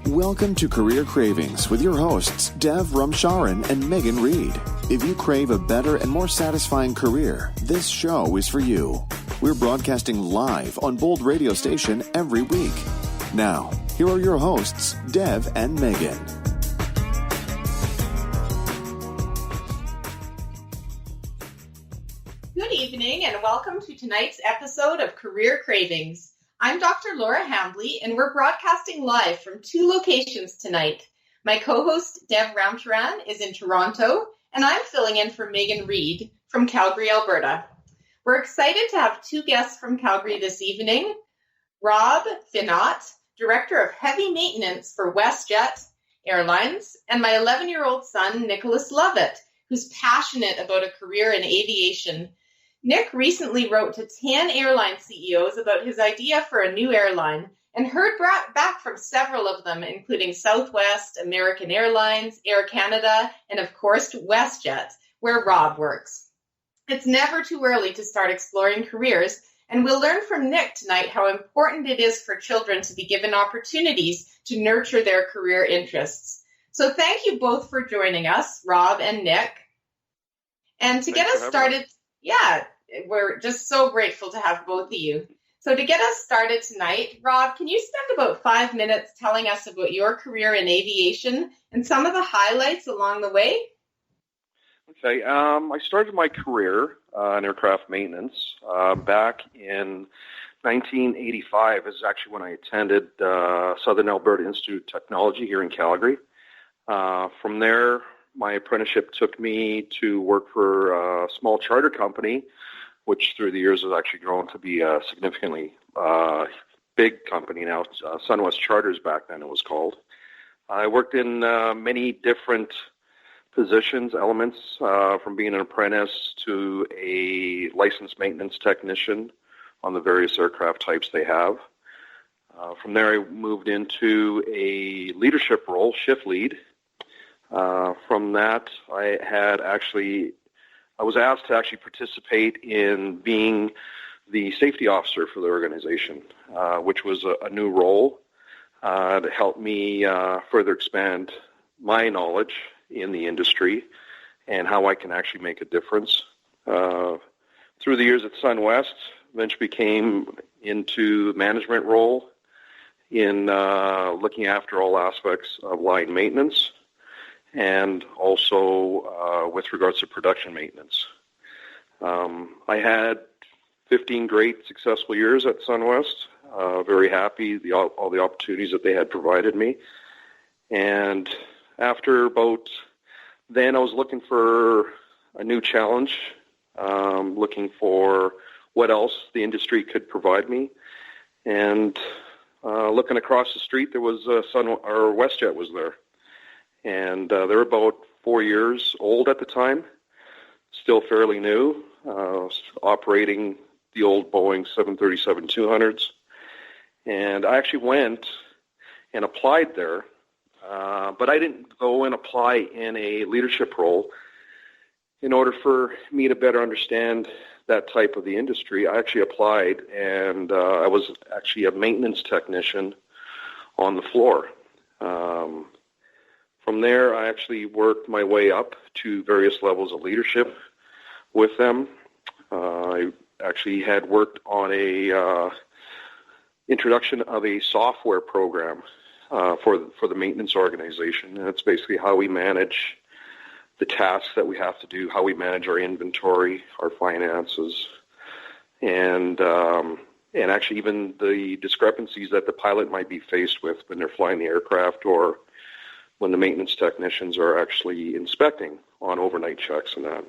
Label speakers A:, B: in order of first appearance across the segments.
A: Welcome to Career Cravings with your hosts, Dev Ramcharan and Megan Reed. If you crave a better and more satisfying career, this show is for you. We're broadcasting live on Bold Radio Station every week. Now, here are your hosts, Dev and Megan.
B: Good evening and welcome to tonight's episode of Career Cravings. I'm Dr. Laura Hambley, and we're broadcasting live from two locations tonight. My co-host, Dev Ramcharan, is in Toronto, and I'm filling in for Megan Reed from Calgary, Alberta. We're excited to have two guests from Calgary this evening. Rob Finot, Director of Heavy Maintenance for WestJet Airlines, and my 11-year-old son, Nicholas Lovett, who's passionate about a career in aviation. Nick recently wrote to 10 airline CEOs about his idea for a new airline and heard back from several of them, including Southwest, American Airlines, Air Canada, and of course, WestJet, where Rob works. It's never too early to start exploring careers, and we'll learn from Nick tonight how important it is for children to be given opportunities to nurture their career interests. So thank you both for joining us, Rob and Nick. And to get us started, we're just so grateful to have both of you. So to get us started tonight, Rob, can you spend about 5 minutes telling us about your career in aviation and some of the highlights along the way?
C: Okay, I started my career in aircraft maintenance back in 1985. Is actually when I attended Southern Alberta Institute of Technology here in Calgary. From there, my apprenticeship took me to work for a small charter company, which through the years has actually grown to be a significantly big company now. SunWest Charters back then it was called. I worked in many different positions, elements, from being an apprentice to a licensed maintenance technician on the various aircraft types they have. From there, I moved into a leadership role, shift lead. From that, I was asked to actually participate in being the safety officer for the organization, which was a new role to help me further expand my knowledge in the industry and how I can actually make a difference. Through the years at SunWest, eventually came into the management role in looking after all aspects of line maintenance, and also with regards to production maintenance. I had 15 great successful years at SunWest. Very happy all the opportunities that they had provided me. And after about then, I was looking for a new challenge, looking for what else the industry could provide me. And looking across the street, there was WestJet was there. And they were about 4 years old at the time, still fairly new, operating the old Boeing 737-200s. And I actually went and applied there, but I didn't go and apply in a leadership role. In order for me to better understand that type of the industry, I actually applied, and I was actually a maintenance technician on the floor. From there, I actually worked my way up to various levels of leadership with them. I actually had worked on a introduction of a software program for the maintenance organization, and it's basically how we manage the tasks that we have to do, how we manage our inventory, our finances, and actually even the discrepancies that the pilot might be faced with when they're flying the aircraft or when the maintenance technicians are actually inspecting on overnight checks and that.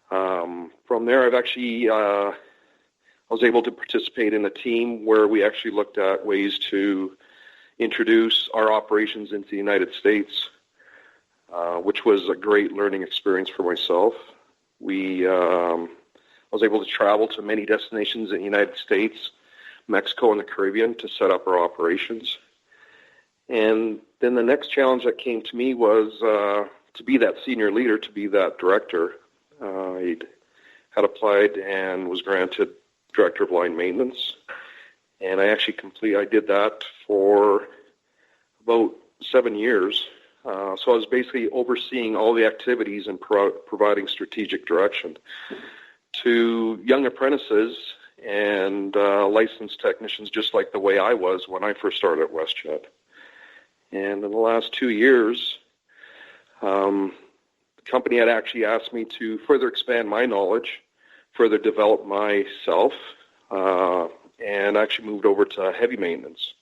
C: From there, I was able to participate in a team where we actually looked at ways to introduce our operations into the United States, which was a great learning experience for myself. I was able to travel to many destinations in the United States, Mexico, and the Caribbean to set up our operations. And then the next challenge that came to me was to be that senior leader, to be that director. I had applied and was granted director of line maintenance, and I did that for about 7 years. So I was basically overseeing all the activities and providing strategic direction to young apprentices and licensed technicians, just like the way I was when I first started at WestJet. And in the last 2 years, the company had actually asked me to further expand my knowledge, further develop myself, and actually moved over to heavy maintenance.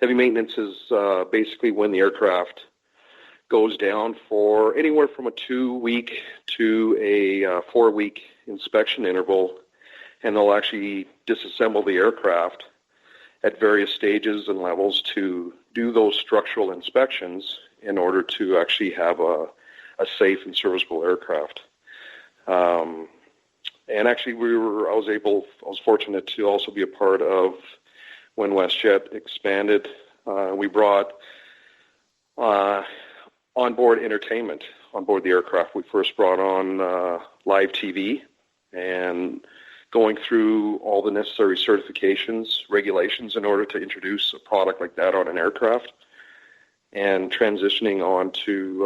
C: Heavy maintenance is basically when the aircraft goes down for anywhere from a 2-week to a 4-week inspection interval, and they'll actually disassemble the aircraft at various stages and levels to do those structural inspections in order to actually have a safe and serviceable aircraft. And actually, I was fortunate to also be a part of when WestJet expanded. We brought onboard entertainment on board the aircraft. We first brought on live TV and going through all the necessary certifications, regulations in order to introduce a product like that on an aircraft, and transitioning on to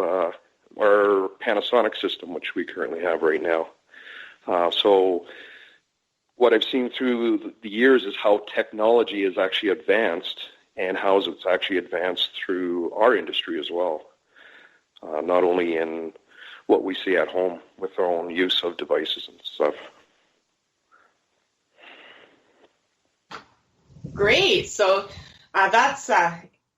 C: our Panasonic system, which we currently have right now. So what I've seen through the years is how technology has actually advanced and how it's actually advanced through our industry as well. Not only in what we see at home with our own use of devices and stuff.
B: Great. So that's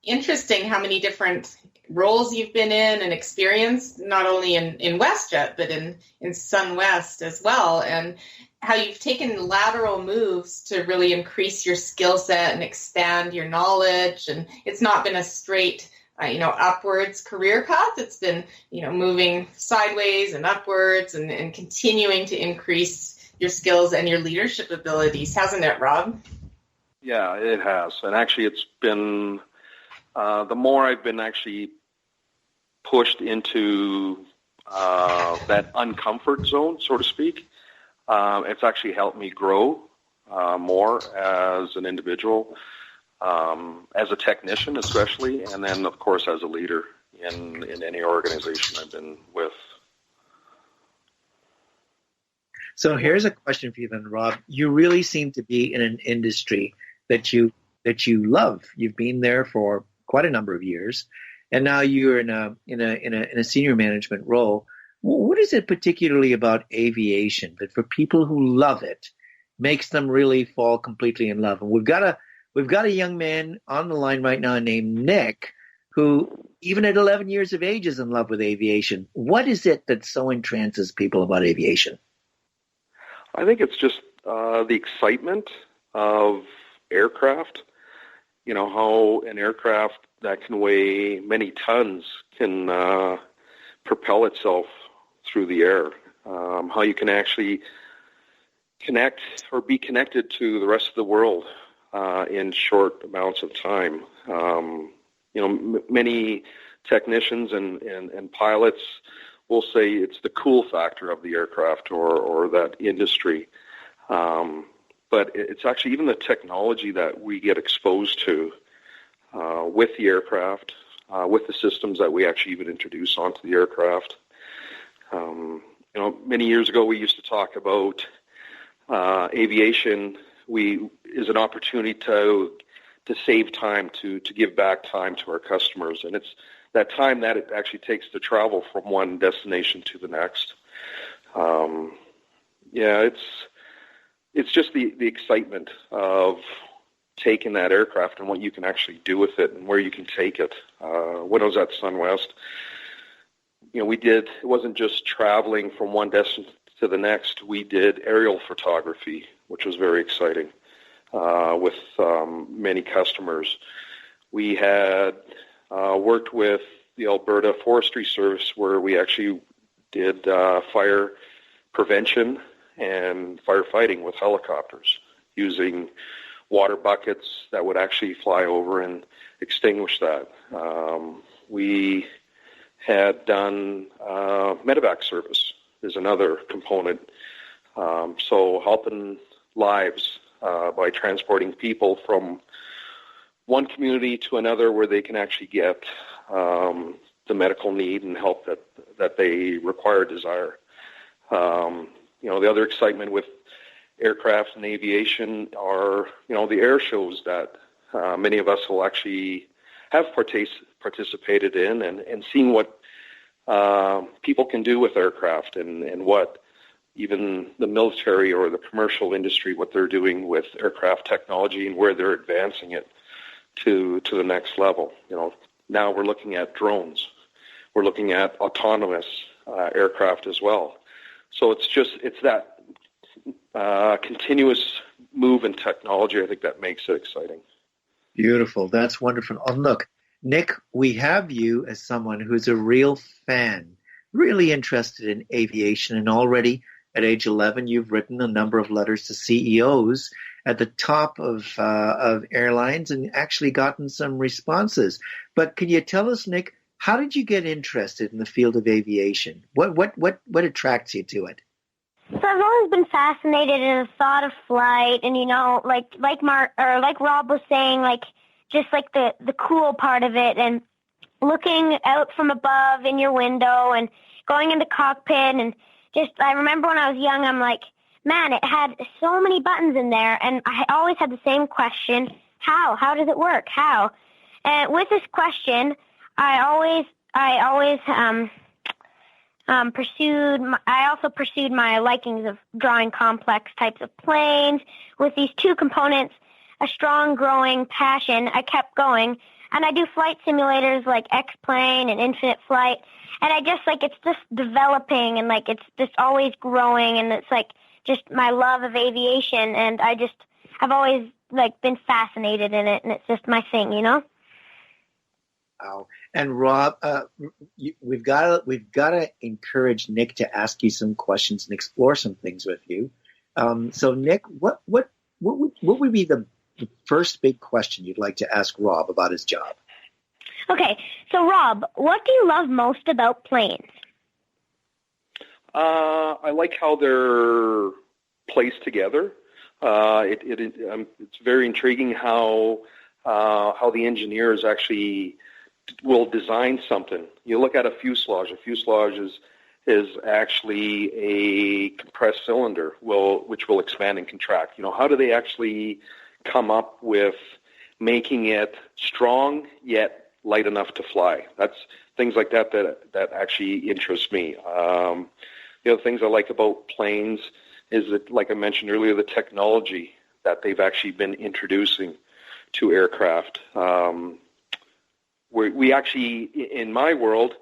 B: interesting how many different roles you've been in and experienced, not only in WestJet, but in SunWest as well, and how you've taken lateral moves to really increase your skill set and expand your knowledge. And it's not been a straight upwards career path. It's been, moving sideways and upwards and continuing to increase your skills and your leadership abilities, hasn't it, Rob?
C: Yeah, it has. And actually, it's been, the more I've been actually pushed into that uncomfort zone, so to speak, it's actually helped me grow more as an individual, as a technician especially, and then, of course, as a leader in any organization I've been with.
D: So here's a question for you then, Rob. You really seem to be in an industry that you love. You've been there for quite a number of years, and now you're in a senior management role. What is it particularly about aviation that for people who love it makes them really fall completely in love? And we've got a young man on the line right now named Nick, who even at 11 years of age is in love with aviation. What is it that so entrances people about aviation?
C: I think it's just the excitement of aircraft. How an aircraft that can weigh many tons can propel itself through the air. How you can actually connect or be connected to the rest of the world in short amounts of time. Many technicians and pilots will say it's the cool factor of the aircraft or that industry. But it's actually even the technology that we get exposed to with the aircraft, with the systems that we actually even introduce onto the aircraft. Many years ago we used to talk about aviation is an opportunity to save time, to give back time to our customers. And it's that time that it actually takes to travel from one destination to the next. It's just the excitement of taking that aircraft and what you can actually do with it and where you can take it. When I was at SunWest, it wasn't just traveling from one destination to the next. We did aerial photography, which was very exciting, with many customers. We had worked with the Alberta Forestry Service, where we actually did fire prevention and firefighting with helicopters using water buckets that would actually fly over and extinguish that. We had done medevac service is another component. So helping lives by transporting people from one community to another where they can actually get the medical need and help that they require, desire. The other excitement with aircraft and aviation are, the air shows that many of us will actually have participated in, and seeing what people can do with aircraft and what even the military or the commercial industry, what they're doing with aircraft technology and where they're advancing it to the next level. Now we're looking at drones. We're looking at autonomous aircraft as well. So it's that continuous move in technology, I think, that makes it exciting.
D: Beautiful. That's wonderful. Oh, look, Nick, we have you as someone who's a real fan, really interested in aviation, and already at age 11, you've written a number of letters to CEOs at the top of airlines and actually gotten some responses. But can you tell us, Nick, how did you get interested in the field of aviation? What attracts you to it?
E: So I've always been fascinated in the thought of flight, and like Rob was saying, just the cool part of it, and looking out from above in your window and going in the cockpit, and I remember when I was young, I'm like, man, it had so many buttons in there, and I always had the same question: how does it work? How? And with this question, I always pursued my likings of drawing complex types of planes. With these two components, a strong growing passion, I kept going, and I do flight simulators like X-Plane and Infinite Flight, and I just it's just developing, and it's just always growing, and it's just my love of aviation, and I've always been fascinated in it, and it's just my thing,
D: Wow. And Rob, we've got to encourage Nick to ask you some questions and explore some things with you. So Nick, what would be the first big question you'd like to ask Rob about his job?
E: Okay, so Rob, what do you love most about planes?
C: I like how they're placed together. It's very intriguing how the engineers actually will design something. You look at a fuselage. A fuselage is actually a compressed cylinder, which will expand and contract. How do they actually come up with making it strong yet light enough to fly? That's things like that actually interest me. The other things I like about planes is that, like I mentioned earlier, the technology that they've actually been introducing to aircraft. We actually, in my world,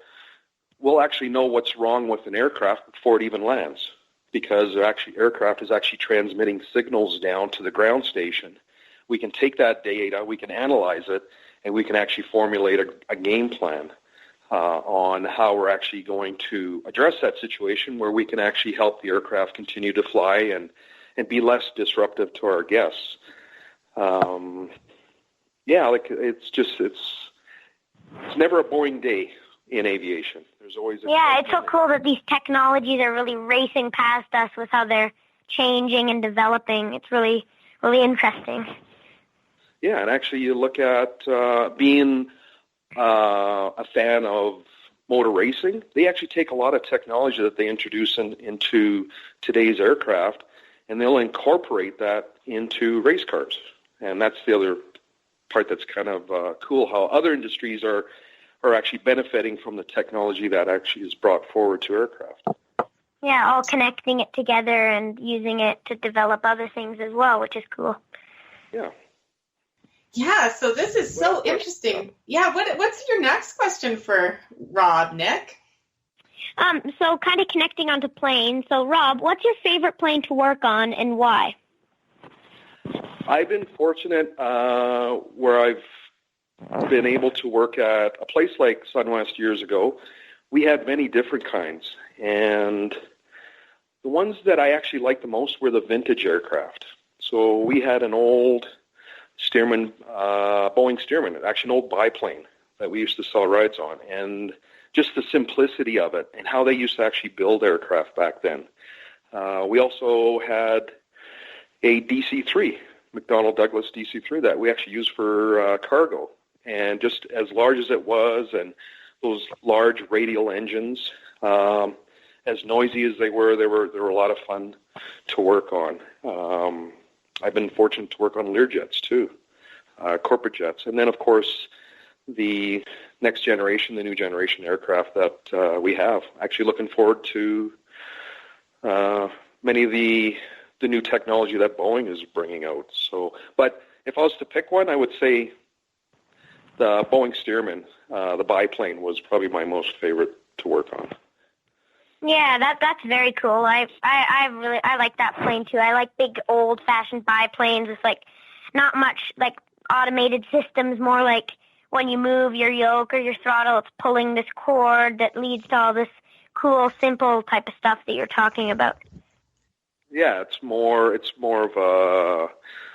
C: we'll actually know what's wrong with an aircraft before it even lands, because aircraft is actually transmitting signals down to the ground station. We can take that data, we can analyze it, and we can actually formulate a game plan on how we're actually going to address that situation, where we can actually help the aircraft continue to fly and be less disruptive to our guests. It's never a boring day in aviation. There's always
E: it's so cool that these technologies are really racing past us with how they're changing and developing. It's really, really interesting.
C: Yeah, and actually you look at being a fan of motor racing, they actually take a lot of technology that they introduce into today's aircraft, and they'll incorporate that into race cars. And that's the other part that's kind of cool, how other industries are actually benefiting from the technology that actually is brought forward to aircraft.
E: Yeah, all connecting it together and using it to develop other things as well, which is cool.
C: Yeah.
B: Yeah, so this is so interesting. Yeah, what's your next question for Rob, Nick?
E: So kind of connecting onto planes. So Rob, what's your favorite plane to work on and why?
C: I've been fortunate where I've been able to work at a place like Sunwest years ago. We had many different kinds, and the ones that I actually liked the most were the vintage aircraft. So we had an old Boeing Stearman, actually an old biplane that we used to sell rides on, and just the simplicity of it and how they used to actually build aircraft back then. We also had a DC-3 McDonnell Douglas DC-3 that we actually use for cargo. And just as large as it was, and those large radial engines, as noisy as they were a lot of fun to work on. I've been fortunate to work on Learjets too, corporate jets. And then, of course, the next generation, the new generation aircraft that we have. Actually looking forward to many of the new technology that Boeing is bringing out. So, but if I was to pick one, I would say the Boeing Stearman, the biplane, was probably my most favorite to work on.
E: Yeah, that's very cool. I like that plane too. I like big old fashioned biplanes. It's like not much like automated systems, more like when you move your yoke or your throttle, it's pulling this cord that leads to all this cool, simple type of stuff that you're talking about.
C: Yeah, it's more of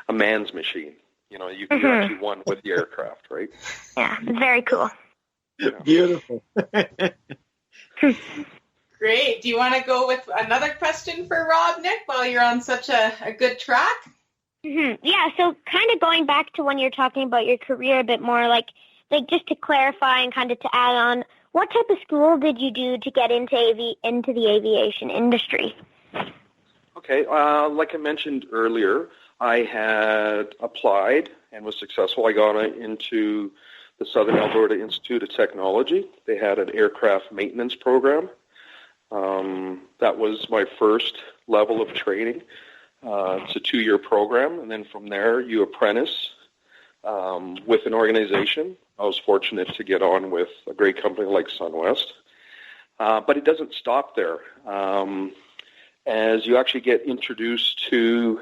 C: a man's machine. You know, you're actually one with the aircraft, right?
E: Yeah, it's very cool.
C: Yeah.
D: Beautiful.
B: Great. Do you want to go with another question for Rob, Nick, while you're on such a good track?
E: Mm-hmm. Yeah, so kind of going back to when you're talking about your career a bit more, like just to clarify and kind of to add on, what type of school did you do to get into the aviation industry?
C: Okay, like I mentioned earlier, I had applied and was successful. I got into the Southern Alberta Institute of Technology. They had an aircraft maintenance program. That was my first level of training. It's a 2-year program, and then from there you apprentice with an organization. I was fortunate to get on with a great company like SunWest. But it doesn't stop there. As you actually get introduced to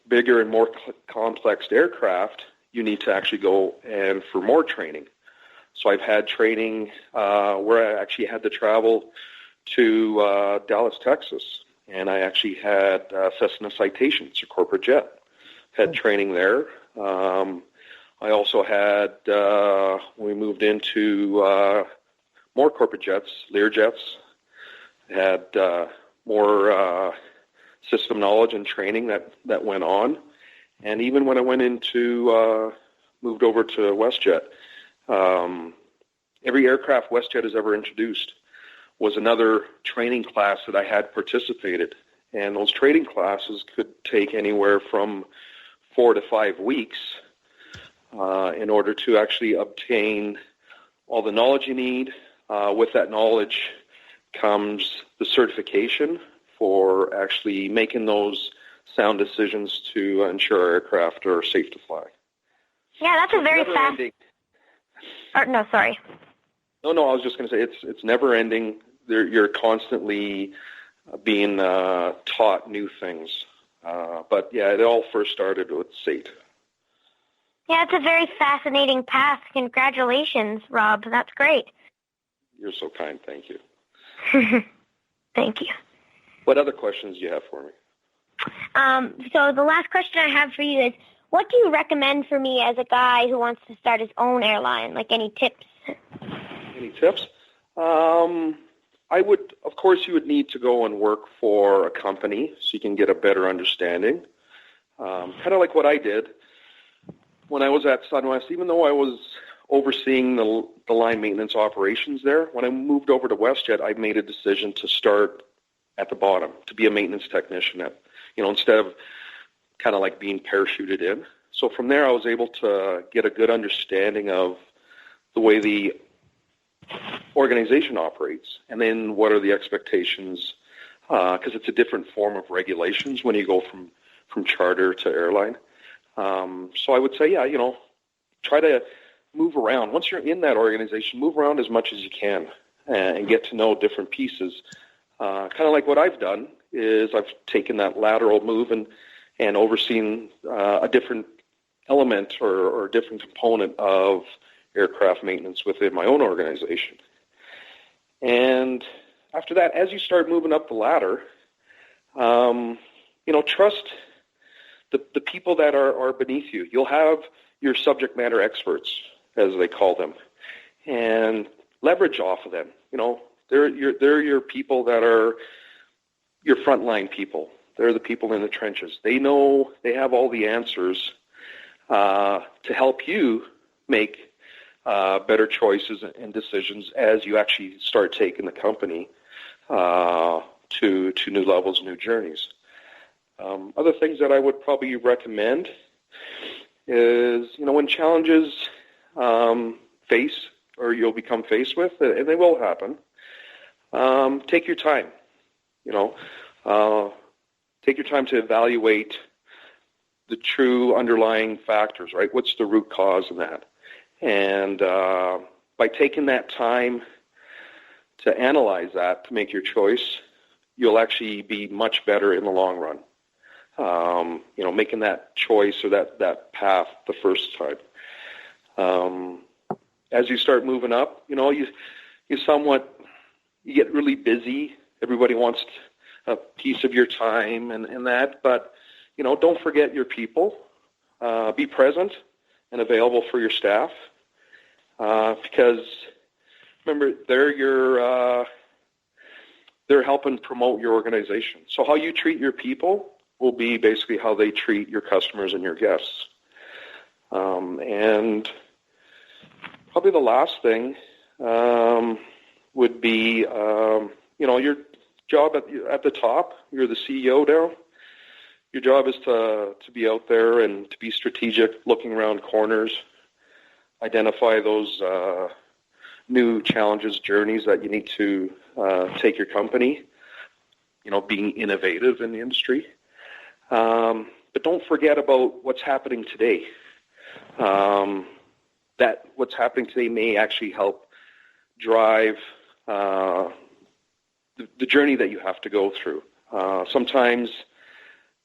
C: bigger and more complex aircraft, you need to actually go and for more training. So I've had training where I actually had to travel to Dallas, Texas, and I actually had Cessna Citations, a corporate jet. Had training there. I also had, when we moved into more corporate jets, Learjets, had more system knowledge and training that went on. And even when I went into, moved over to WestJet, every aircraft WestJet has ever introduced was another training class that I had participated. And those training classes could take anywhere from 4 to 5 weeks in order to actually obtain all the knowledge you need. With that knowledge comes the certification for actually making those sound decisions to ensure our aircraft are safe to fly.
E: Yeah, that's a very fast... No, sorry.
C: No, I was just going to say it's never ending. You're constantly being taught new things. But yeah, it all first started with SATE.
E: Yeah, it's a very fascinating path. Congratulations, Rob. That's great.
C: You're so kind. Thank you.
E: Thank you.
C: What other questions do you have for me?
E: So the last question I have for you is, what do you recommend for me as a guy who wants to start his own airline? Like, any tips?
C: Any tips? Of course, you would need to go and work for a company so you can get a better understanding. Kind of like what I did when I was at SunWest. Even though I was overseeing the line maintenance operations there, when I moved over to WestJet, I made a decision to start at the bottom, to be a maintenance technician instead of kind of like being parachuted in. So from there, I was able to get a good understanding of the way the organization operates, and then what are the expectations, because it's a different form of regulations when you go from charter to airline. So I would say, try to move around. Once you're in that organization, move around as much as you can and get to know different pieces. Kind of like what I've done is I've taken that lateral move and overseen a different element or a different component of aircraft maintenance within my own organization. And after that, as you start moving up the ladder, trust the people that are beneath you. You'll have your subject matter experts, as they call them, and leverage off of them. They're your people that are your frontline people. They're the people in the trenches. They know, they have all the answers to help you make better choices and decisions as you actually start taking the company to new levels, new journeys. Other things that I would probably recommend is, when challenges you'll become faced with, and they will happen, take your time. Take your time to evaluate the true underlying factors, right? What's the root cause in that? And by taking that time to analyze that, to make your choice, you'll actually be much better in the long run. Making that choice or that path the first time. As you start moving up, you get really busy. Everybody wants a piece of your time and that, but, don't forget your people. Be present and available for your staff, because remember, they're helping promote your organization. So how you treat your people will be basically how they treat your customers and your guests. And probably the last thing would be, your job at the top. You're the CEO now. Your job is to be out there and to be strategic, looking around corners, identify those new challenges, journeys that you need to take your company, being innovative in the industry. But don't forget about what's happening today. That what's happening today may actually help drive the journey that you have to go through. Sometimes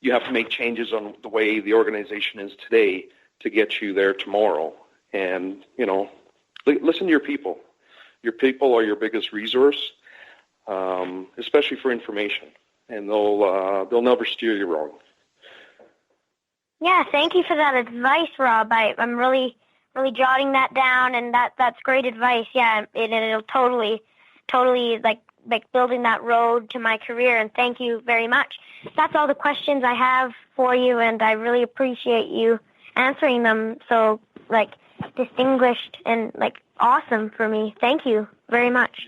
C: you have to make changes on the way the organization is today to get you there tomorrow. And, listen to your people. Your people are your biggest resource, especially for information. And they'll never steer you wrong.
E: Yeah, thank you for that advice, Rob. I'm really jotting that down, and that's great advice. Yeah, it'll totally like building that road to my career, and thank you very much. That's all the questions I have for you, and I really appreciate you answering them so distinguished and awesome for me. Thank you very much.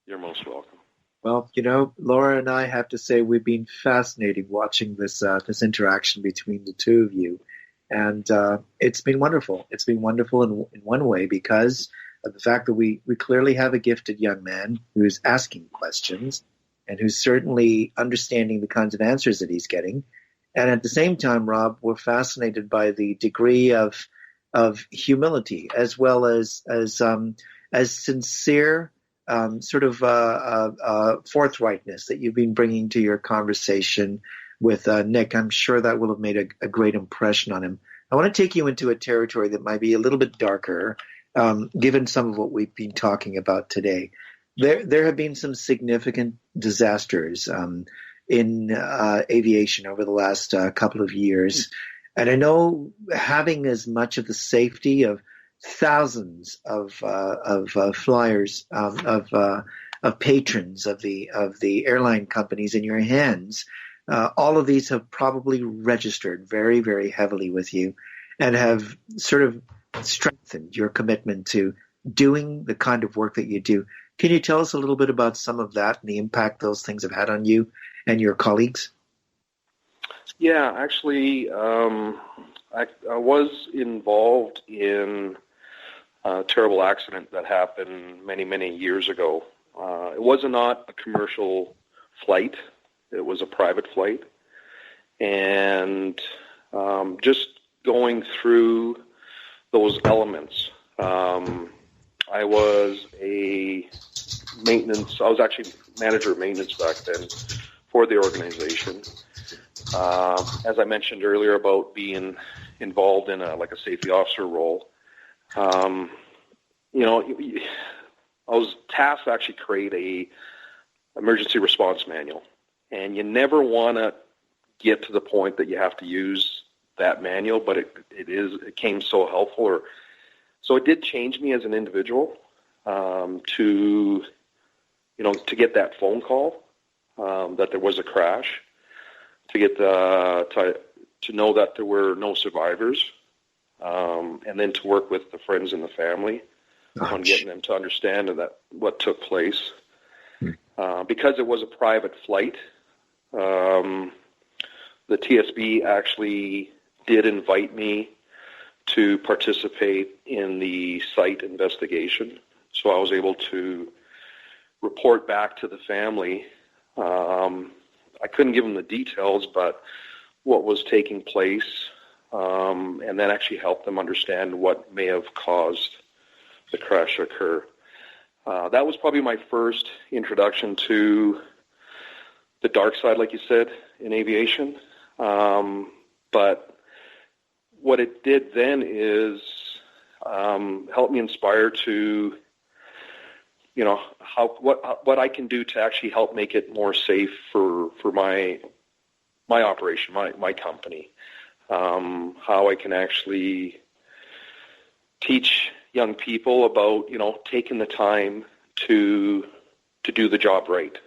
C: You're most welcome.
D: Well, Laura and I have to say we've been fascinating watching this interaction between the two of you. And it's been wonderful. It's been wonderful in one way because of the fact that we clearly have a gifted young man who's asking questions and who's certainly understanding the kinds of answers that he's getting. And at the same time, Rob, we're fascinated by the degree of humility as well as sincere forthrightness that you've been bringing to your conversation with Nick. I'm sure that will have made a great impression on him. I want to take you into a territory that might be a little bit darker, given some of what we've been talking about today. There have been some significant disasters in aviation over the last couple of years. And I know having as much of the safety of thousands of flyers, of patrons of the airline companies in your hands, all of these have probably registered very, very heavily with you and have sort of strengthened your commitment to doing the kind of work that you do. Can you tell us a little bit about some of that and the impact those things have had on you and your colleagues?
C: Yeah, actually, I was involved in a terrible accident that happened many, many years ago. It was not a commercial flight. It was a private flight. And just going through those elements, I was actually manager of maintenance back then for the organization. As I mentioned earlier about being involved in a safety officer role, I was tasked to actually create a emergency response manual. And you never want to get to the point that you have to use that manual, but it came so helpful. So it did change me as an individual to get that phone call that there was a crash. to get to know that there were no survivors, and then to work with the friends and the family on getting them to understand that what took place. Because it was a private flight, the TSB actually did invite me to participate in the site investigation. So I was able to report back to the family. I couldn't give them the details, but what was taking place, and then actually help them understand what may have caused the crash to occur. That was probably my first introduction to the dark side, like you said, in aviation. But what it did then is help me inspire to, what I can do to actually help make it more safe for my operation, my company. How I can actually teach young people about, taking the time to do the job right.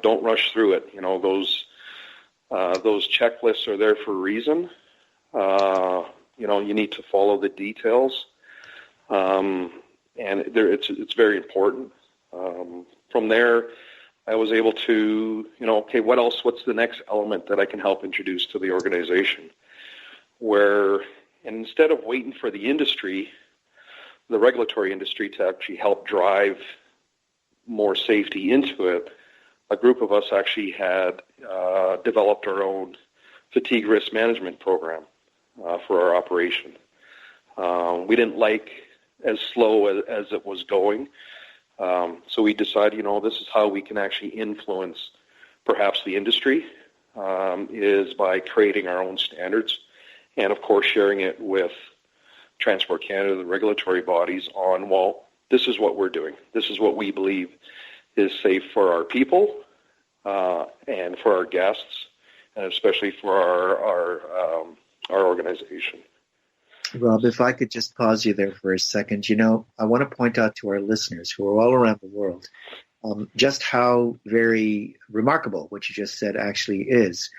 C: Don't rush through it. Those checklists are there for a reason. You need to follow the details, and it's very important. From there, I was able to, okay, what else? What's the next element that I can help introduce to the organization? And instead of waiting for the industry, the regulatory industry, to actually help drive more safety into it, a group of us actually had developed our own fatigue risk management program for our operation. We didn't like as slow as it was going, so we decided, this is how we can actually influence perhaps the industry, is by creating our own standards, and of course sharing it with Transport Canada, the regulatory bodies, on, this is what we're doing. This is what we believe is safe for our people and for our guests, and especially for our organization.
D: Rob, if I could just pause you there for a second. I want to point out to our listeners who are all around the world just how very remarkable what you just said actually is.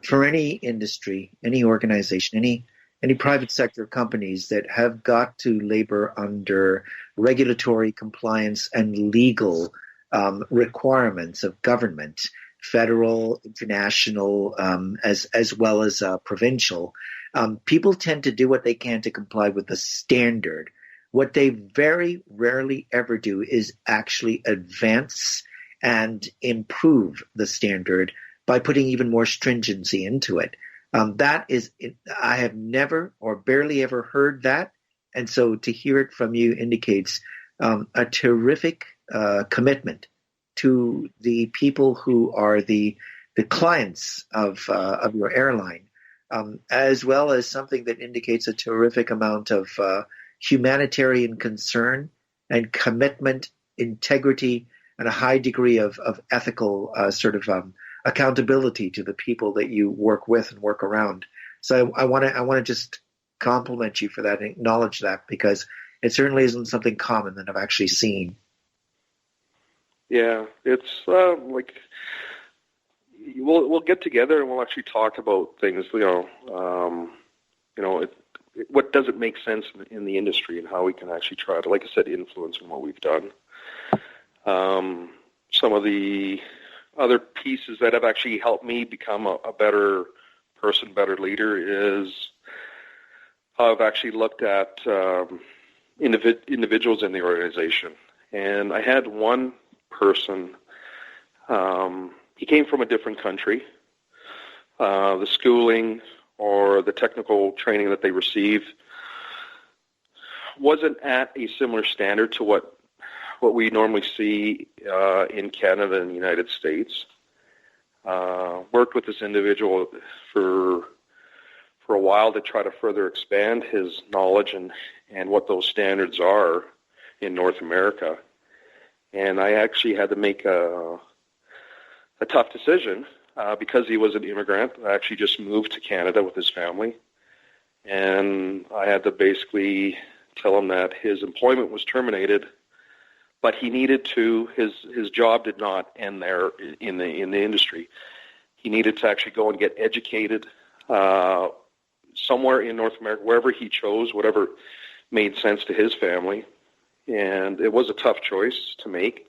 D: For any industry, any organization, any private sector companies that have got to labor under regulatory compliance and legal requirements of government, federal, international, as well as provincial, people tend to do what they can to comply with the standard. What they very rarely ever do is actually advance and improve the standard by putting even more stringency into it. I have never or barely ever heard that. And so to hear it from you indicates a terrific commitment to the people who are the clients of your airline, as well as something that indicates a terrific amount of humanitarian concern and commitment, integrity, and a high degree of ethical accountability to the people that you work with and work around. So I want to just compliment you for that and acknowledge that, because it certainly isn't something common that I've actually seen.
C: Yeah, it's we'll get together and we'll actually talk about things. What doesn't make sense in the industry and how we can actually try to, like I said, influence in what we've done. Some of the other pieces that have actually helped me become a better person, better leader, is how I've actually looked at individuals in the organization. And I had one person, he came from a different country. The schooling or the technical training that they received wasn't at a similar standard to what we normally see in Canada and the United States. Worked with this individual for a while to try to further expand his knowledge and what those standards are in North America. And I actually had to make a tough decision because he was an immigrant. I actually just moved to Canada with his family. And I had to basically tell him that his employment was terminated, but he needed to, his job did not end there in the industry. he needed to actually go and get educated somewhere in North America, wherever he chose, whatever made sense to his family. And it was a tough choice to make.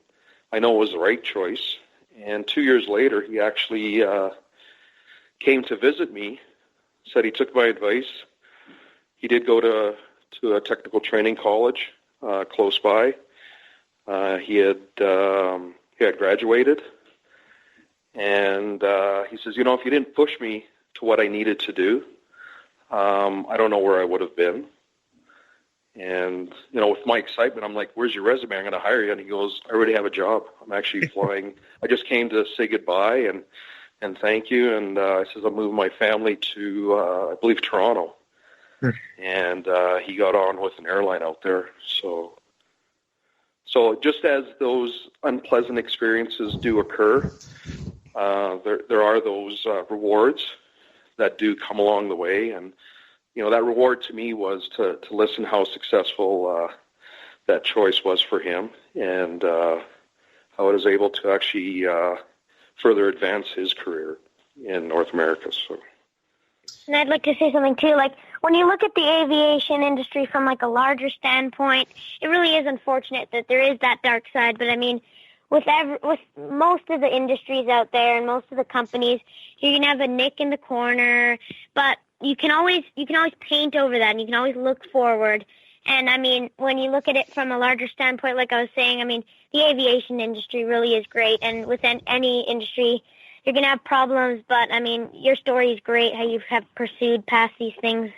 C: I know it was the right choice. And 2 years later, he actually came to visit me, said he took my advice. He did go to a technical training college close by. He had graduated. And he says, if you didn't push me to what I needed to do, I don't know where I would have been. And, with my excitement, I'm like, where's your resume? I'm going to hire you. And he goes, I already have a job. I'm actually flying. I just came to say goodbye and thank you. And I says, I'm moving my family to, I believe, Toronto. And he got on with an airline out there. So just as those unpleasant experiences do occur, there are those rewards that do come along the way. And, that reward to me was to listen how successful that choice was for him, and how it was able to actually further advance his career in North America. So.
E: And I'd like to say something too, like when you look at the aviation industry from like a larger standpoint, it really is unfortunate that there is that dark side. But I mean, with most of the industries out there and most of the companies, you're gonna have a nick in the corner, but you can always paint over that, and you can always look forward. And I mean, when you look at it from a larger standpoint, like I was saying, I mean, the aviation industry really is great, and within any industry, you're going to have problems, but I mean, your story is great, how you have pursued past these things,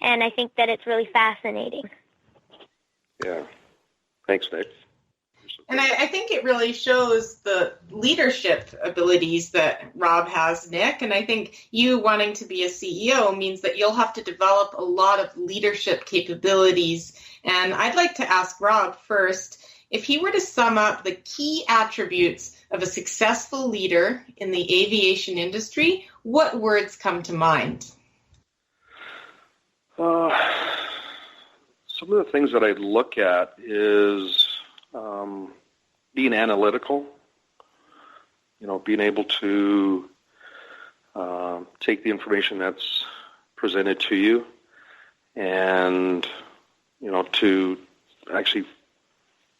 E: and I think that it's really fascinating.
C: Yeah. Thanks, Nick.
B: And I think it really shows the leadership abilities that Rob has, Nick. And I think you wanting to be a CEO means that you'll have to develop a lot of leadership capabilities. And I'd like to ask Rob first, if he were to sum up the key attributes of a successful leader in the aviation industry, what words come to mind?
C: Some of the things that I'd look at is being analytical, being able to take the information that's presented to you and, to actually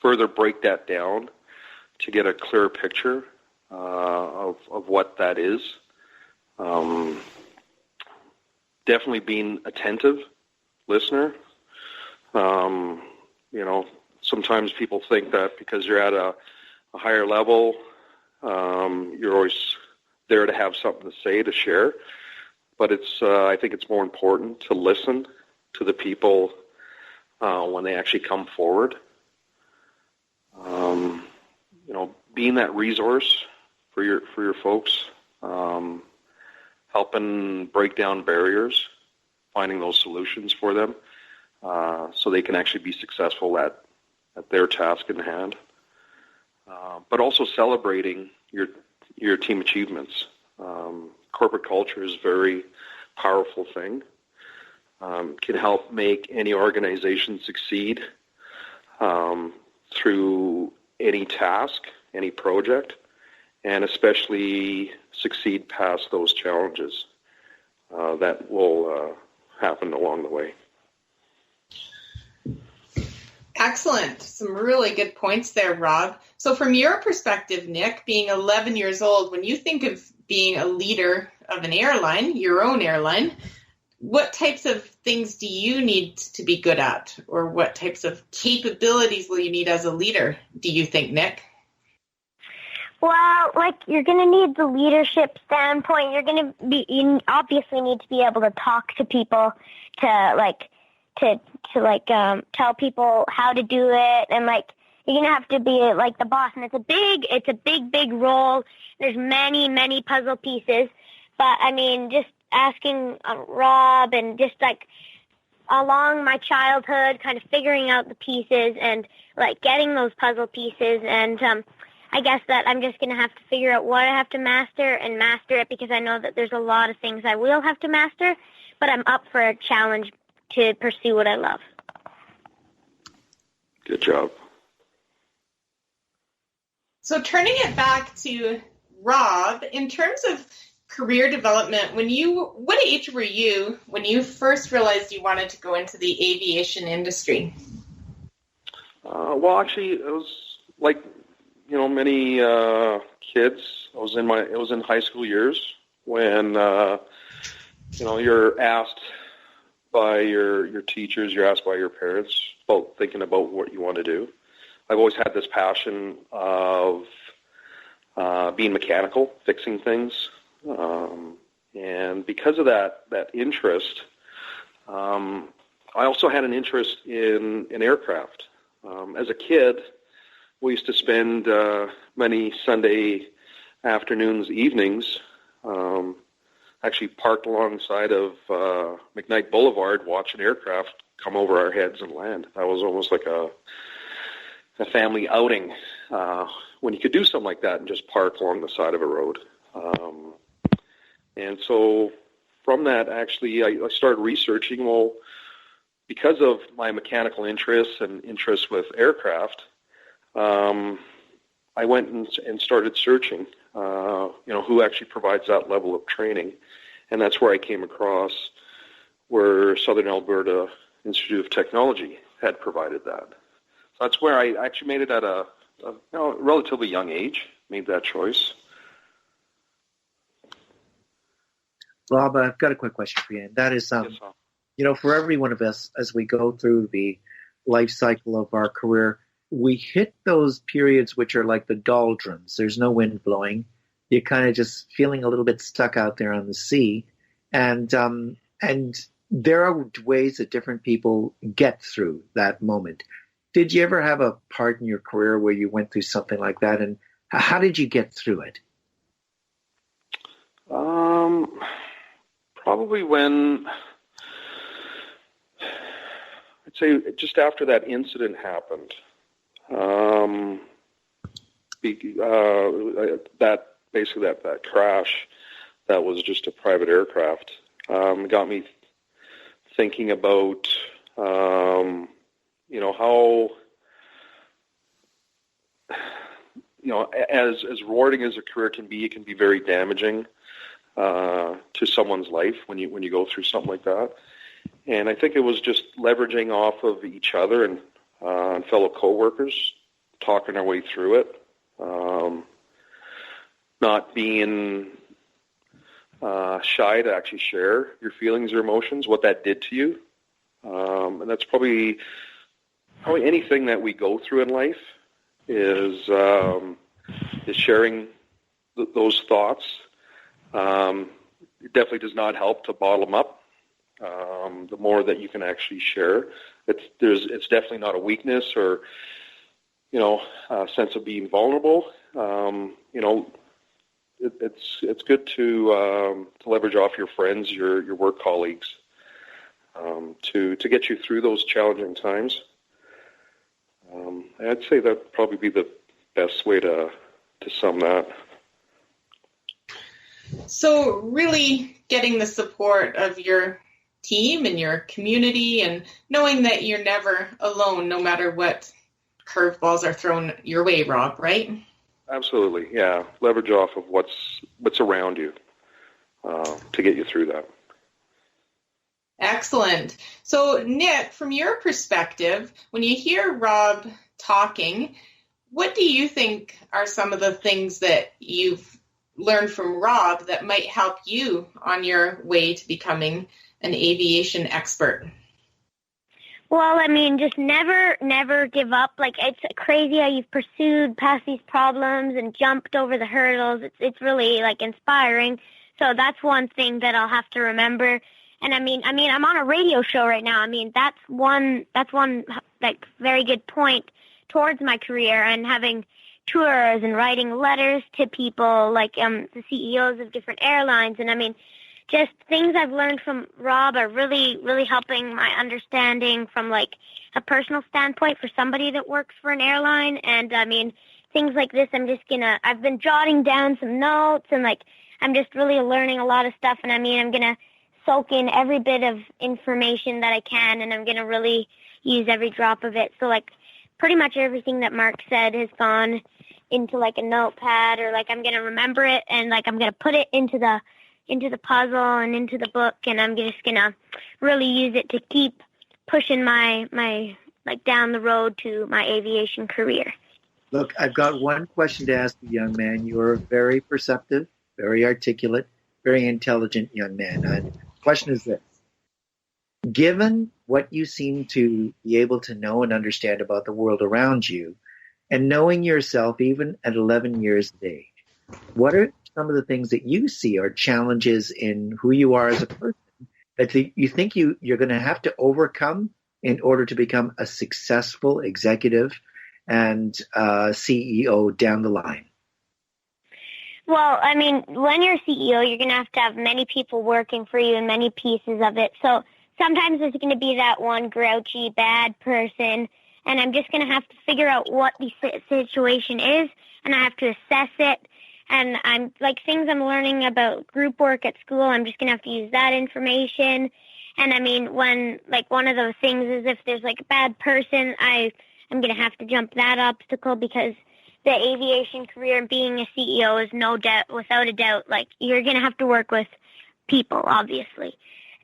C: further break that down to get a clearer picture of what that is. Definitely being attentive listener. Sometimes people think that because you're at a higher level, you're always there to have something to say, to share. But I think it's more important to listen to the people when they actually come forward. Being that resource for your folks, helping break down barriers, finding those solutions for them, so they can actually be successful at their task in hand. But also celebrating your team achievements. Corporate culture is a very powerful thing. Can help make any organization succeed through any task, any project, and especially succeed past those challenges that will happen along the way.
B: Excellent. Some really good points there, Rob. So from your perspective, Nick, being 11 years old, when you think of being a leader of an airline, your own airline, what types of things do you need to be good at? Or what types of capabilities will you need as a leader, do you think, Nick?
E: Well, you're going to need the leadership standpoint. You obviously need to be able to talk to people, to tell people how to do it, and you're gonna have to be the boss. And it's a big role. There's many puzzle pieces, but I mean, just asking Rob and just along my childhood, kind of figuring out the pieces and getting those puzzle pieces. And I guess that I'm just gonna have to figure out what I have to master and master it, because I know that there's a lot of things I will have to master, but I'm up for a challenge to pursue what I love.
C: Good job.
B: So turning it back to Rob, in terms of career development, what age were you when you first realized you wanted to go into the aviation industry?
C: Well, actually, it was like, many kids. It was in high school years when, you're asked by your teachers, you're asked by your parents about thinking about what you want to do. I've always had this passion of being mechanical, fixing things. And because of that interest, I also had an interest in aircraft. As a kid, we used to spend many Sunday afternoons, evenings, actually parked alongside of McKnight Boulevard watching aircraft come over our heads and land. That was almost like a family outing when you could do something like that and just park along the side of a road. And so from that, actually, I started researching, well, because of my mechanical interests and interests with aircraft, I went and started searching, who actually provides that level of training. And that's where I came across where Southern Alberta Institute of Technology had provided that. So that's where I actually made it at a relatively young age, made that choice.
D: Rob, I've got a quick question for you, and that is, for every one of us, as we go through the life cycle of our career, we hit those periods which are like the doldrums. There's no wind blowing. You're kind of just feeling a little bit stuck out there on the sea. And there are ways that different people get through that moment. Did you ever have a part in your career where you went through something like that? And how did you get through it?
C: Probably when, I'd say just after that incident happened. That crash, that was just a private aircraft, got me thinking about, how, as rewarding as a career can be, it can be very damaging to someone's life when you go through something like that. And I think it was just leveraging off of each other and fellow coworkers, talking our way through it, not being shy to actually share your feelings or emotions, what that did to you. And that's probably anything that we go through in life is sharing those thoughts. It definitely does not help to bottle them up. The more that you can actually share, it's definitely not a weakness or a sense of being vulnerable. It's good to leverage off your friends, your work colleagues, to get you through those challenging times. I'd say that'd probably be the best way to sum that.
B: So really getting the support of your team and your community and knowing that you're never alone no matter what curveballs are thrown your way, Rob, right?
C: Absolutely, yeah. Leverage off of what's around you to get you through that.
B: Excellent. So, Nick, from your perspective, when you hear Rob talking, what do you think are some of the things that you've learned from Rob that might help you on your way to becoming an aviation expert?
E: Well, I mean, just never give up. Like, it's crazy how you've pursued past these problems and jumped over the hurdles. It's really, like, inspiring. So that's one thing that I'll have to remember. And I mean, I'm on a radio show right now. I mean, that's one like very good point towards my career, and having tours and writing letters to people like the CEOs of different airlines. And I mean, just things I've learned from Rob are really, really helping my understanding from like a personal standpoint for somebody that works for an airline. And I mean, things like this, I've been jotting down some notes, and like, I'm just really learning a lot of stuff. And I mean, I'm going to soak in every bit of information that I can, and I'm going to really use every drop of it. So like pretty much everything that Mark said has gone into like a notepad, or like I'm going to remember it, and like I'm going to put it into the into the puzzle and into the book, and I'm just gonna really use it to keep pushing my like down the road to my aviation career.
D: Look, I've got one question to ask you, young man. You are very perceptive, very articulate, very intelligent young man. And the question is this. Given what you seem to be able to know and understand about the world around you, and knowing yourself even at 11 years of age, what are some of the things that you see are challenges in who you are as a person that you think you're going to have to overcome in order to become a successful executive and CEO down the line?
E: Well, I mean, when you're CEO, you're going to have many people working for you and many pieces of it. So sometimes there's going to be that one grouchy, bad person, and I'm just going to have to figure out what the situation is, and I have to assess it. And I'm like things I'm learning about group work at school, I'm just going to have to use that information. And I mean, when like one of those things is if there's like a bad person, I'm going to have to jump that obstacle, because the aviation career and being a CEO is no doubt, without a doubt, like you're going to have to work with people, obviously.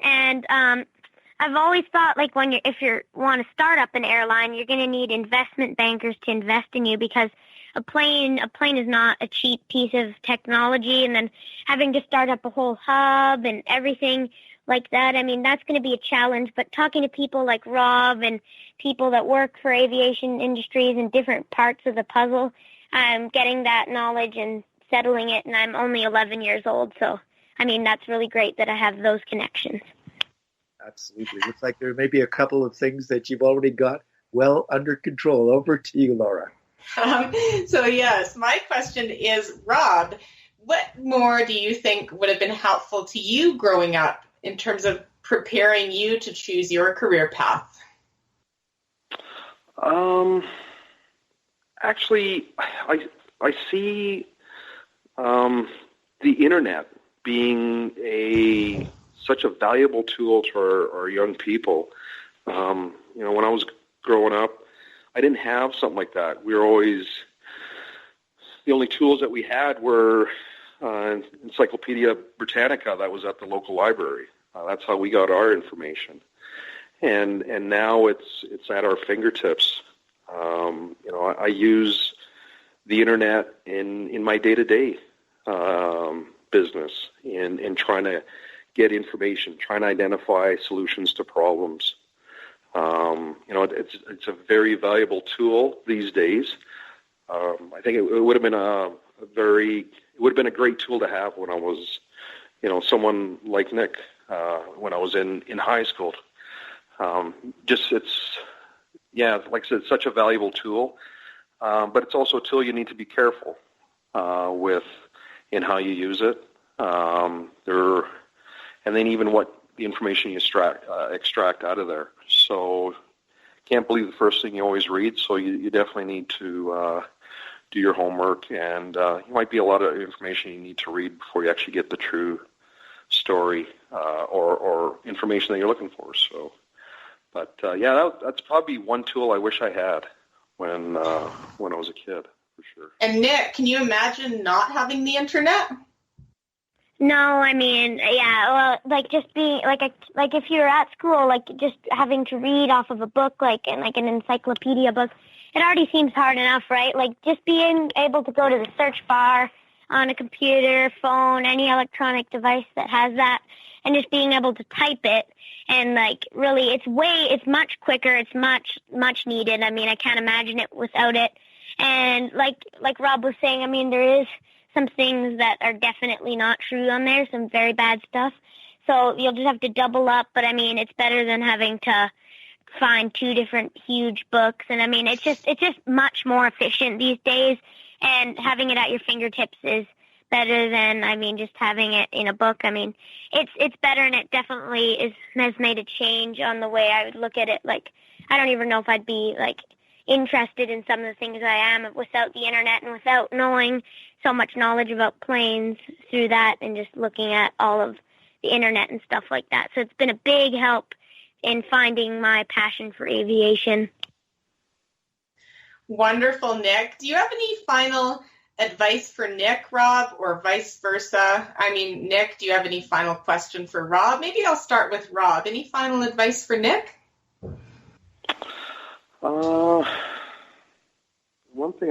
E: And I've always thought like if you want to start up an airline, you're going to need investment bankers to invest in you, because a plane is not a cheap piece of technology, and then having to start up a whole hub and everything like that, I mean, that's going to be a challenge. But talking to people like Rob and people that work for aviation industries in different parts of the puzzle, I'm getting that knowledge and settling it, and I'm only 11 years old. So, I mean, that's really great that I have those connections.
D: Absolutely. Looks like there may be a couple of things that you've already got well under control. Over to you, Laura.
B: So, yes, my question is, Rob, what more do you think would have been helpful to you growing up in terms of preparing you to choose your career path?
C: Actually, I see the internet being such a valuable tool to our young people. When I was growing up, I didn't have something like that. We were always, the only tools that we had were Encyclopedia Britannica that was at the local library. That's how we got our information. And now it's at our fingertips. I use the internet in my day-to-day business in trying to get information, trying to identify solutions to problems. It's a very valuable tool these days. I think it would have been a great tool to have when I was, someone like Nick, when I was in high school. Like I said, it's such a valuable tool, but it's also a tool you need to be careful with in how you use it. And then even what the information you extract out of there. So can't believe the first thing you always read. So you definitely need to do your homework, and you might be a lot of information you need to read before you actually get the true story or information that you're looking for. So, but that's probably one tool I wish I had when I was a kid, for sure.
B: And Nick, can you imagine not having the internet?
E: No, I mean, yeah, well, like just being like if you're at school, like just having to read off of a book, like an encyclopedia book, it already seems hard enough, right? Like just being able to go to the search bar on a computer, phone, any electronic device that has that, and just being able to type it, and like really, it's much quicker, it's much needed. I mean, I can't imagine it without it. And like Rob was saying, I mean, there is some things that are definitely not true on there, some very bad stuff. So you'll just have to double up, but I mean, it's better than having to find two different huge books. And I mean, it's just much more efficient these days, and having it at your fingertips is better than, I mean, just having it in a book. I mean, it's better, and it definitely has made a change on the way I would look at it. Like, I don't even know if I'd be like interested in some of the things I am without the internet and without knowing so much knowledge about planes through that, and just looking at all of the internet and stuff like that. So it's been a big help in finding my passion for aviation.
B: Wonderful, Nick. Do you have any final advice for Nick, Rob, or vice versa? I mean, Nick, do you have any final question for Rob? Maybe I'll start with Rob. Any final advice for Nick?
C: One thing,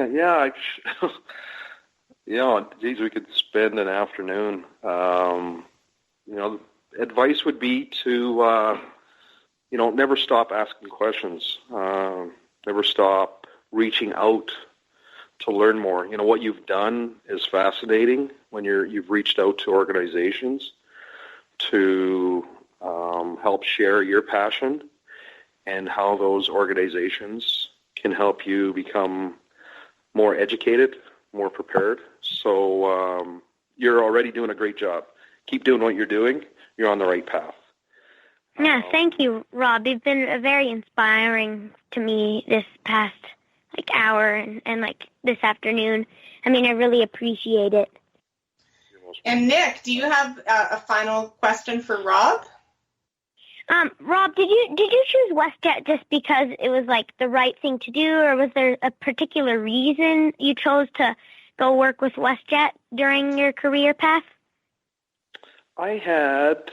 C: geez, we could spend an afternoon. Advice would be to, never stop asking questions. Never stop reaching out to learn more. What you've done is fascinating when you've reached out to organizations to help share your passion and how those organizations can help you become more educated, more prepared. So you're already doing a great job. Keep doing what you're doing. You're on the right path.
E: Yeah, thank you, Rob. You've been very inspiring to me this past hour and this afternoon. I mean, I really appreciate it.
B: And Nick, do you have a final question for Rob?
E: Rob, did you choose WestJet just because it was the right thing to do, or was there a particular reason you chose to go work with WestJet during your career path?
C: I had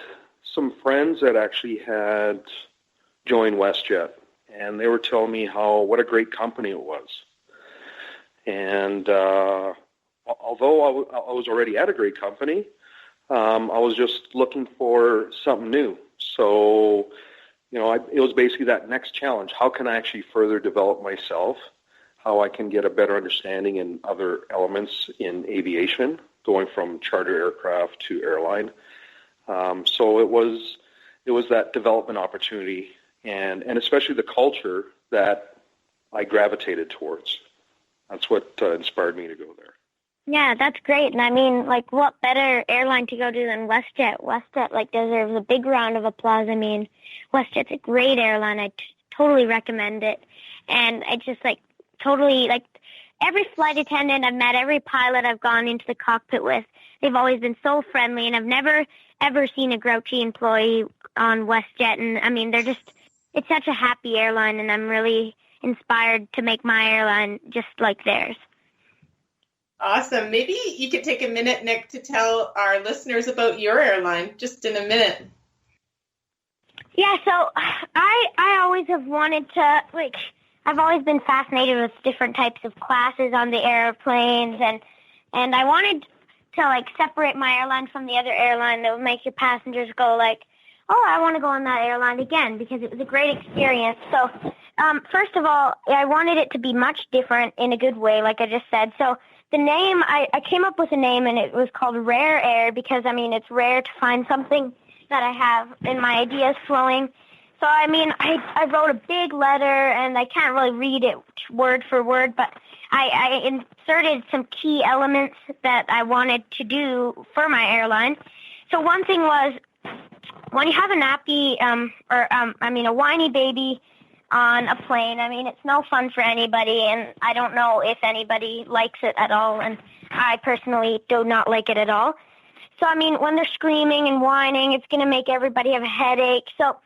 C: some friends that actually had joined WestJet, and they were telling me what a great company it was. And although I was already at a great company, I was just looking for something new. So, it was basically that next challenge. How can I actually further develop myself? How I can get a better understanding in other elements in aviation, going from charter aircraft to airline. So it was that development opportunity and especially the culture that I gravitated towards. That's what inspired me to go there.
E: Yeah, that's great. And I mean, what better airline to go to than WestJet? WestJet, deserves a big round of applause. I mean, WestJet's a great airline. I totally recommend it. And I just, totally, every flight attendant I've met, every pilot I've gone into the cockpit with, they've always been so friendly. And I've never, ever seen a grouchy employee on WestJet. And, I mean, it's such a happy airline, and I'm really inspired to make my airline just like theirs.
B: Awesome. Maybe you could take a minute, Nick, to tell our listeners about your airline, just in a minute.
E: Yeah, so I always have wanted to, I've always been fascinated with different types of classes on the airplanes, and I wanted to, separate my airline from the other airline that would make your passengers go, oh, I want to go on that airline again, because it was a great experience. So, first of all, I wanted it to be much different in a good way, like I just said. So the name, I came up with a name, and it was called Rare Air, because, I mean, it's rare to find something that I have in my ideas flowing. So, I mean, I wrote a big letter, and I can't really read it word for word, but I inserted some key elements that I wanted to do for my airline. So one thing was, when you have a nappy, a whiny baby on a plane, I mean, it's no fun for anybody, and I don't know if anybody likes it at all, and I personally do not like it at all. So, I mean, when they're screaming and whining, it's going to make everybody have a headache. So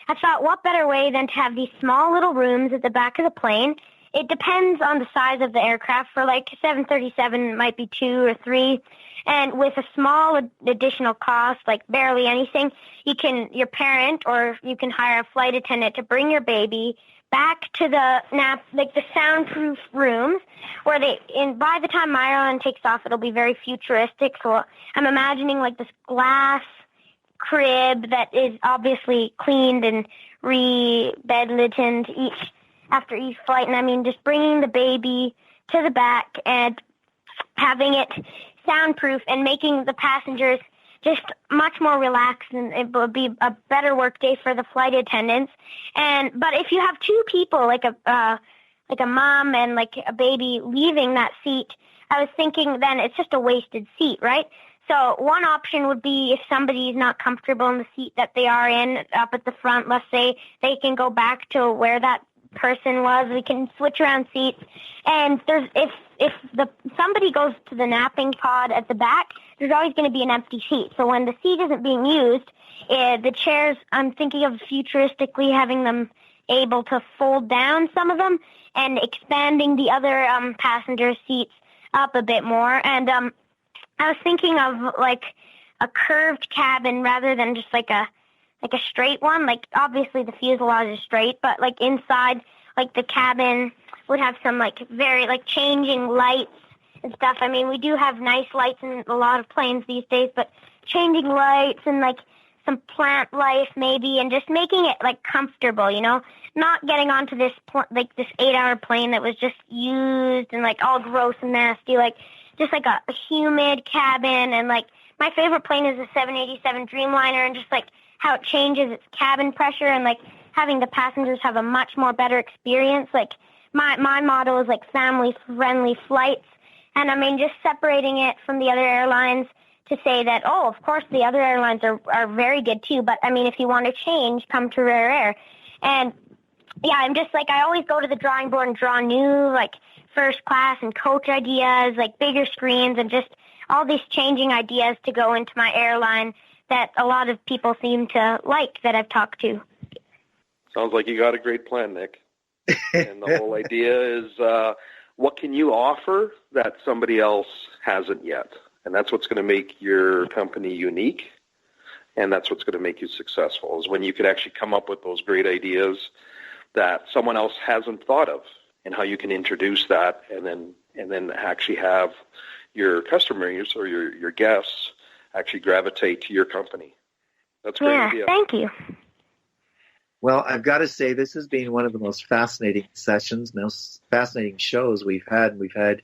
E: I thought, what better way than to have these small little rooms at the back of the plane. It depends on the size of the aircraft. For 737, it might be 2 or 3. And with a small additional cost, barely anything, your parent, or you can hire a flight attendant to bring your baby back to the the soundproof rooms, where by the time my airline takes off, it'll be very futuristic. So I'm imagining this glass crib that is obviously cleaned and re-bedlitten after each flight. And I mean, just bringing the baby to the back and having it soundproof and making the passengers just much more relaxed, and it will be a better work day for the flight attendants. But if you have two people, like a mom and a baby leaving that seat, I was thinking then it's just a wasted seat, right? So one option would be, if somebody's not comfortable in the seat that they are in up at the front, let's say, they can go back to where that person was. We can switch around seats, and if somebody goes to the napping pod at the back, there's always going to be an empty seat. So when the seat isn't being used, the chairs, I'm thinking of futuristically having them able to fold down, some of them, and expanding the other passenger seats up a bit more. And I was thinking of like a curved cabin rather than just like a straight one. Like obviously the fuselage is straight, but like inside, like the cabin would have some like very like changing lights and stuff. I mean, we do have nice lights in a lot of planes these days, but changing lights and like some plant life maybe, and just making it like comfortable, you know, not getting onto this like this 8-hour plane that was just used and like all gross and nasty, like just like a humid cabin. And like my favorite plane is the 787 Dreamliner, and just like how it changes its cabin pressure and like having the passengers have a much more better experience. Like my motto is like family friendly flights. And I mean, just separating it from the other airlines to say that, oh, of course the other airlines are very good too, but I mean, if you want to change, come to Rare Air. And yeah, I'm just like, I always go to the drawing board and draw new, like first class and coach ideas, like bigger screens, and just all these changing ideas to go into my airline that a lot of people seem to like that I've talked to.
C: Sounds like you got a great plan, Nick. And the whole idea is, what can you offer that somebody else hasn't yet? And that's what's going to make your company unique, and that's what's going to make you successful, is when you can actually come up with those great ideas that someone else hasn't thought of, and how you can introduce that and then actually have your customers or your guests actually gravitate to your company. That's a great idea.
E: Thank you.
D: Well, I've got to say, this has been one of the most fascinating sessions, most fascinating shows we've had. We've had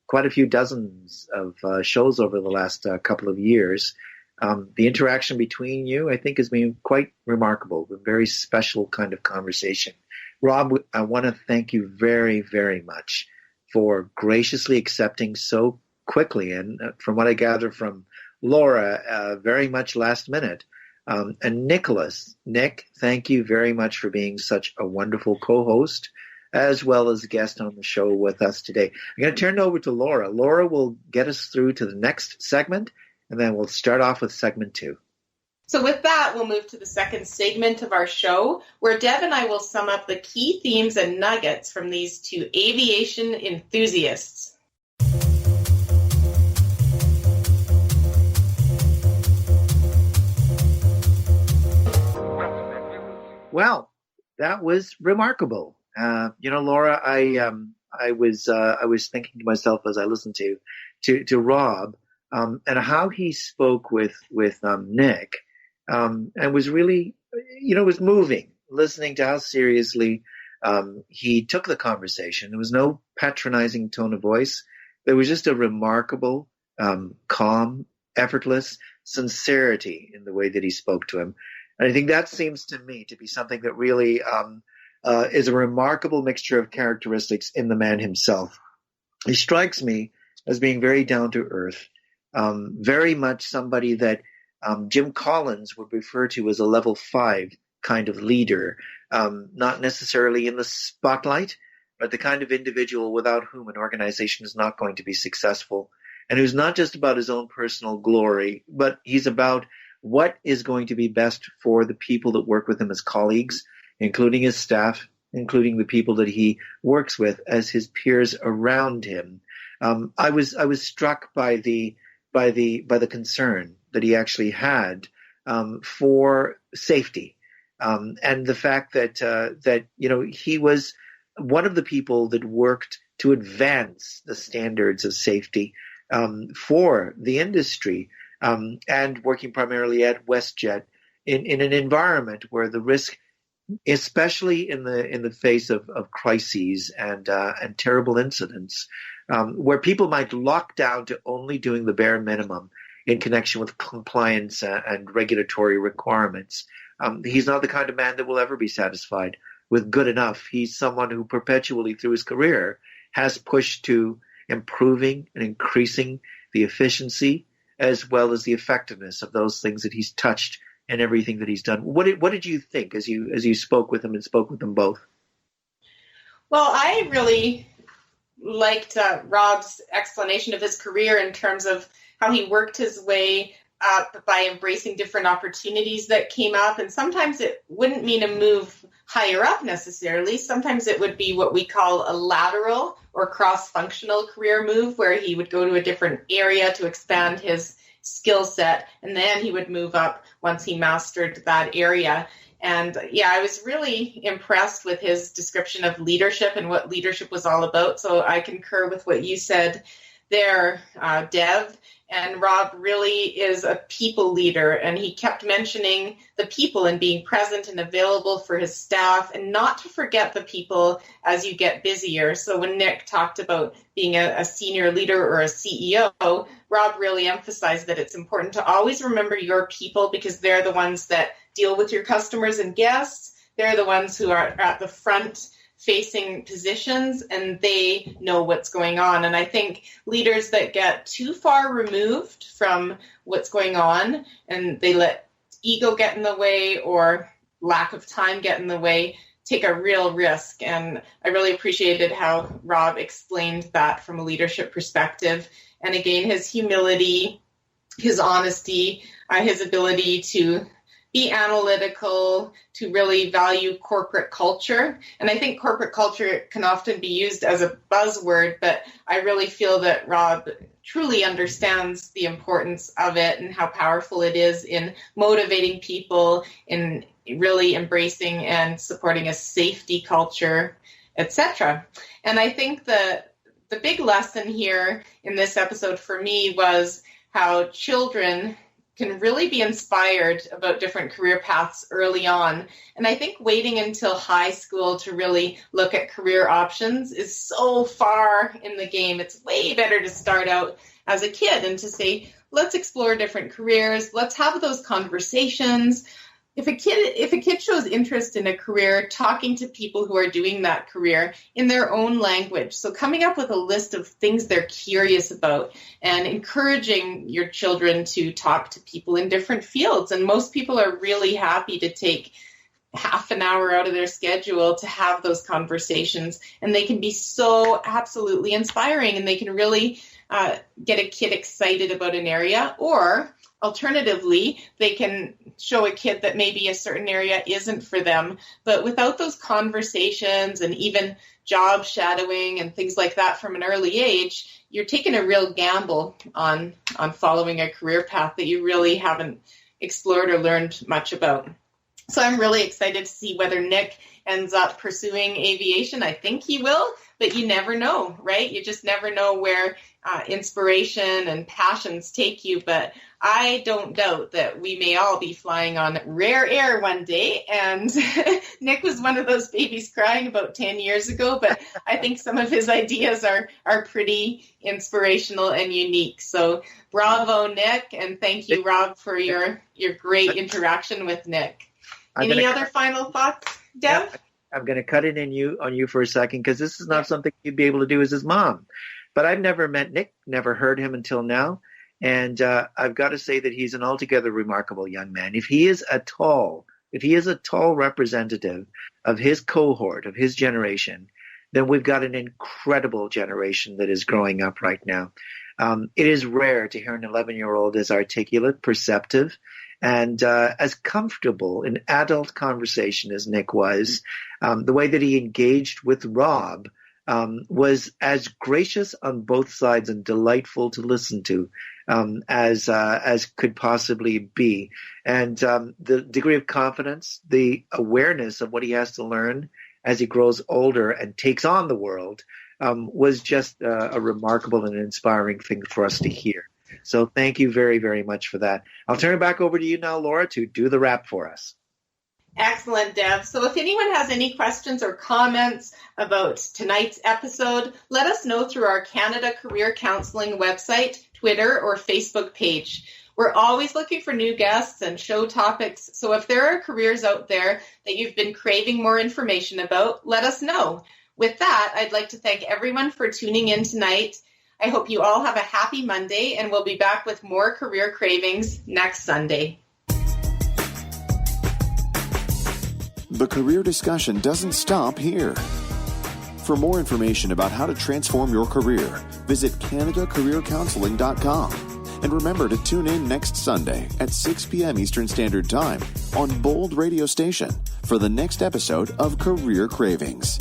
D: quite a few dozens of shows over the last couple of years. The interaction between you, I think, has been quite remarkable, a very special kind of conversation. Rob, I want to thank you very, very much for graciously accepting so quickly, and from what I gather from Laura, very much last minute. And Nick, thank you very much for being such a wonderful co-host, as well as a guest on the show with us today. I'm going to turn it over to Laura. Laura will get us through to the next segment, and then we'll start off with segment 2.
B: So with that, we'll move to the second segment of our show, where Deb and I will sum up the key themes and nuggets from these two aviation enthusiasts.
D: Well, that was remarkable. Laura, I was thinking to myself as I listened to Rob, and how he spoke with Nick, and was really, it was moving, listening to how seriously he took the conversation. There was no patronizing tone of voice. There was just a remarkable, calm, effortless sincerity in the way that he spoke to him. And I think that seems to me to be something that really is a remarkable mixture of characteristics in the man himself. He strikes me as being very down to earth, very much somebody that Jim Collins would refer to as a level 5 kind of leader, not necessarily in the spotlight, but the kind of individual without whom an organization is not going to be successful, and who's not just about his own personal glory, but he's about what is going to be best for the people that work with him as colleagues, including his staff, including the people that he works with as his peers around him. I was struck by the concern that he actually had for safety, and the fact that he was one of the people that worked to advance the standards of safety for the industry. And working primarily at WestJet in an environment where the risk, especially in the face of crises and terrible incidents, where people might lock down to only doing the bare minimum in connection with compliance and regulatory requirements. He's not the kind of man that will ever be satisfied with good enough. He's someone who perpetually through his career has pushed to improving and increasing the efficiency as well as the effectiveness of those things that he's touched and everything that he's done. What did you think as you spoke with him and spoke with them both?
B: Well, I really liked Rob's explanation of his career in terms of how he worked his way up by embracing different opportunities that came up. And sometimes it wouldn't mean a move higher up necessarily. Sometimes it would be what we call a lateral or cross-functional career move, where he would go to a different area to expand his skill set, and then he would move up once he mastered that area. And yeah, I was really impressed with his description of leadership and what leadership was all about. So I concur with what you said there, Dev. And Rob really is a people leader, and he kept mentioning the people and being present and available for his staff, and not to forget the people as you get busier. So when Nick talked about being a senior leader or a CEO, Rob really emphasized that it's important to always remember your people, because they're the ones that deal with your customers and guests. They're the ones who are at the front facing positions, and they know what's going on. And I think leaders that get too far removed from what's going on, and they let ego get in the way or lack of time get in the way, take a real risk. And I really appreciated how Rob explained that from a leadership perspective. And again, his humility, his honesty, his ability to be analytical, to really value corporate culture. And I think corporate culture can often be used as a buzzword, but I really feel that Rob truly understands the importance of it and how powerful it is in motivating people, in really embracing and supporting a safety culture, etc. And I think the big lesson here in this episode for me was how children can really be inspired about different career paths early on. And I think waiting until high school to really look at career options is so far in the game. It's way better to start out as a kid and to say, let's explore different careers. Let's have those conversations. If a kid shows interest in a career, talking to people who are doing that career in their own language. So coming up with a list of things they're curious about and encouraging your children to talk to people in different fields. And most people are really happy to take half an hour out of their schedule to have those conversations. And they can be so absolutely inspiring, and they can really get a kid excited about an area. Or alternatively, they can show a kid that maybe a certain area isn't for them. But without those conversations and even job shadowing and things like that from an early age, you're taking a real gamble on following a career path that you really haven't explored or learned much about. So I'm really excited to see whether Nick ends up pursuing aviation. I think he will, but you never know, right? You just never know where inspiration and passions take you. But I don't doubt that we may all be flying on rare air one day. And Nick was one of those babies crying about 10 years ago, but I think some of his ideas are pretty inspirational and unique. So bravo, Nick, and thank you, Rob, for your great interaction with Nick. Any other final thoughts, Dev?
D: Yeah, I'm going to cut it on you for a second, because this is not something you'd be able to do as his mom. But I've never met Nick, never heard him until now. And I've got to say that he's an altogether remarkable young man. If he is a tall representative of his cohort, of his generation, then we've got an incredible generation that is growing up right now. It is rare to hear an 11-year-old as articulate, perceptive, and as comfortable in adult conversation as Nick was. The way that he engaged with Rob was as gracious on both sides and delightful to listen to as could possibly be. And the degree of confidence, the awareness of what he has to learn as he grows older and takes on the world was just a remarkable and inspiring thing for us to hear. So thank you very, very much for that. I'll turn it back over to you now, Laura, to do the wrap for us.
B: Excellent, Deb. So if anyone has any questions or comments about tonight's episode, let us know through our Canada Career Counseling website, Twitter, or Facebook page. We're always looking for new guests and show topics. So if there are careers out there that you've been craving more information about, let us know. With that, I'd like to thank everyone for tuning in tonight. I hope you all have a happy Monday, and we'll be back with more Career Cravings next Sunday.
A: The career discussion doesn't stop here. For more information about how to transform your career, visit CanadaCareerCounseling.com. And remember to tune in next Sunday at 6 p.m. Eastern Standard Time on Bold Radio Station for the next episode of Career Cravings.